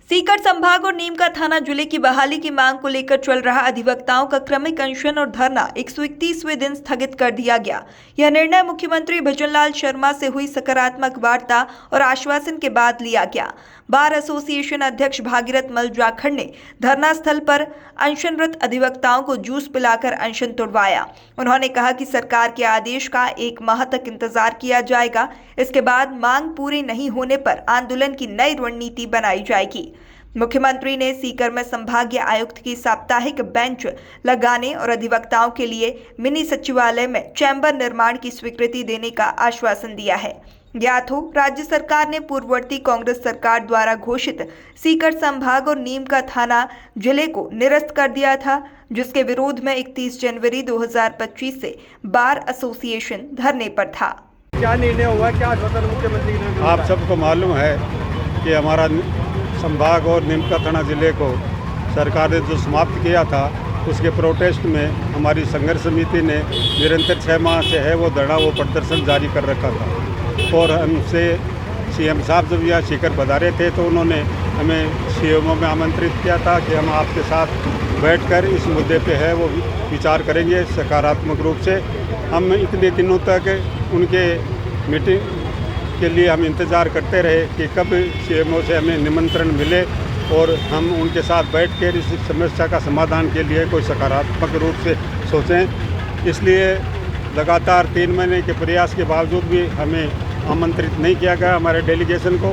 सीकर संभाग और नीमका थाना जिले की बहाली की मांग को लेकर चल रहा अधिवक्ताओं का क्रमिक अनशन और धरना 131वें दिन स्थगित कर दिया गया। यह निर्णय मुख्यमंत्री भजनलाल शर्मा से हुई सकारात्मक वार्ता और आश्वासन के बाद लिया गया। बार एसोसिएशन अध्यक्ष भागीरथ मल जाखड़ ने धरना स्थल पर अनशनरत अधिवक्ताओं को जूस पिलाकर अनशन तोड़वाया। उन्होंने कहा कि सरकार के आदेश का 1 माह तक इंतजार किया जाएगा। इसके बाद मांग पूरी नहीं होने पर आंदोलन की नई रणनीति बनाई जाएगी। मुख्यमंत्री ने सीकर में संभागीय आयुक्त की साप्ताहिक बेंच लगाने और अधिवक्ताओं के लिए मिनी सचिवालय में चैम्बर निर्माण की स्वीकृति देने का आश्वासन दिया है। ज्ञात हो, राज्य सरकार ने पूर्ववर्ती कांग्रेस सरकार द्वारा घोषित सीकर संभाग और नीमका थाना जिले को निरस्त कर दिया था, जिसके विरोध में 31 जनवरी 2025 से बार एसोसिएशन धरने पर था। क्या निर्णय हुआ, क्या आश्वासन मुख्यमंत्री ने? आप सबको मालूम है कि हमारा संभाग और नीमका थाना जिले को सरकार ने जो समाप्त किया था, उसके प्रोटेस्ट में हमारी संघर्ष समिति ने निरंतर 6 माह से है वो धरना वो प्रदर्शन जारी कर रखा था। और हमसे सीएम साहब जब यहाँ सीकर पधारे थे तो उन्होंने हमें सीएमओ में आमंत्रित किया था कि हम आपके साथ बैठकर इस मुद्दे पे है वो विचार करेंगे सकारात्मक रूप से। हम इतने दिनों तक उनके मीटिंग के लिए हम इंतज़ार करते रहे कि कब सीएमओ से हमें निमंत्रण मिले और हम उनके साथ बैठकर इस समस्या का समाधान के लिए कोई सकारात्मक रूप से सोचें। इसलिए लगातार 3 महीने के प्रयास के बावजूद भी हमें आमंत्रित नहीं किया गया हमारे डेलीगेशन को।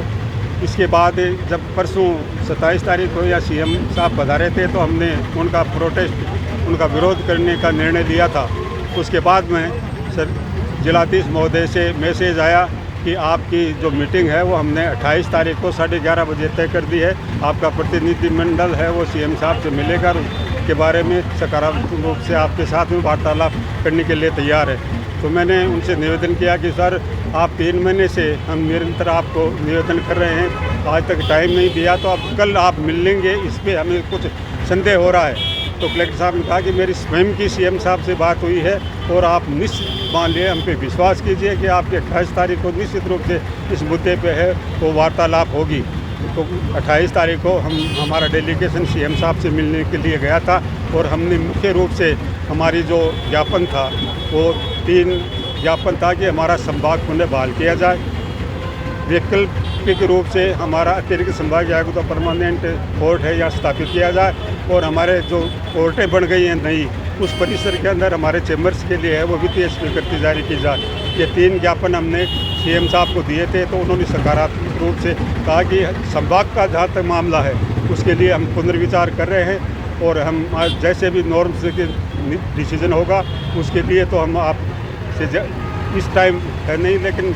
इसके बाद जब परसों 27 तारीख को या सीएम साहब पधारे थे तो हमने उनका प्रोटेस्ट, उनका विरोध करने का निर्णय लिया था। उसके बाद में जिलाधीश महोदय से मैसेज आया कि आपकी जो मीटिंग है वो हमने 28 तारीख को 11:30 बजे तय कर दी है। आपका प्रतिनिधिमंडल है वो सीएम साहब से मिलेगा, के बारे में सकारात्मक रूप से आपके साथ में वार्तालाप करने के लिए तैयार है। तो मैंने उनसे निवेदन किया कि सर, आप 3 महीने से हम निरंतर आपको निवेदन कर रहे हैं, आज तक टाइम नहीं दिया, तो अब कल आप मिल लेंगे, इस पर हमें कुछ संदेह हो रहा है। तो कलेक्टर साहब ने कहा कि मेरी स्वयं की सीएम साहब से बात हुई है और आप निश्चित मान लिए, हम पे विश्वास कीजिए कि आपके 28 तारीख को निश्चित रूप से इस मुद्दे पे है वो वार्तालाप होगी। तो 28 तारीख को हमारा डेलीगेशन सीएम साहब से मिलने के लिए गया था और हमने मुख्य रूप से हमारी जो ज्ञापन था वो 3 ज्ञापन था कि हमारा संभाग पुनः बहाल किया जाए, वैकल्पिक रूप से हमारा अतिरिक्त संभागीय आयुक्त परमानेंट कोर्ट है या स्थापित किया जाए और हमारे जो कोर्टें बन गई हैं नई, उस परिसर के अंदर हमारे चैम्बर्स के लिए है वो वित्तीय स्वीकृति जारी की जाए। ये 3 ज्ञापन हमने सीएम साहब को दिए थे तो उन्होंने सकारात्मक रूप से कहा कि संभाग का जहाँ तक मामला है उसके लिए हम पुनर्विचार कर रहे हैं और हम आज जैसे भी नॉर्म्स के डिसीजन होगा उसके लिए तो हम आप से इस टाइम है नहीं, लेकिन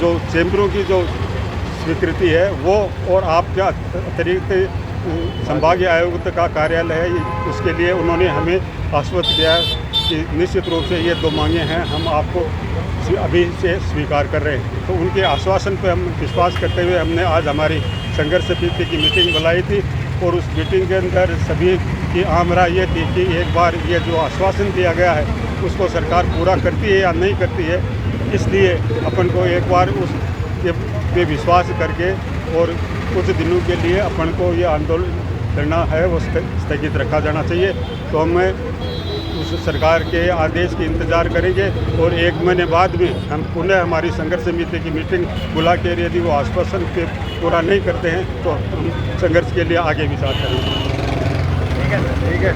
जो चैम्बरों की जो स्वीकृति है वो और आपका अतिरिक्त संभागीय आयुक्त का कार्यालय है, उसके लिए उन्होंने हमें आश्वस्त किया कि निश्चित रूप से ये 2 मांगें हैं हम आपको अभी से स्वीकार कर रहे हैं। तो उनके आश्वासन पर हम विश्वास करते हुए हमने आज हमारी संघर्ष समिति की मीटिंग बुलाई थी और उस मीटिंग के अंदर सभी की आम राय ये थी कि एक बार ये जो आश्वासन दिया गया है उसको सरकार पूरा करती है या नहीं करती है, इसलिए अपन को एक बार उस पे विश्वास करके और कुछ दिनों के लिए अपन को ये आंदोलन करना है वो स्थगित रखा जाना चाहिए। तो हमें उस सरकार के आदेश की इंतज़ार करेंगे और 1 महीने बाद में हम पुनः हमारी संघर्ष समिति की मीटिंग बुला के यदि वो आश्वासन पे पूरा नहीं करते हैं तो हम संघर्ष के लिए आगे विचार करेंगे। ठीक है।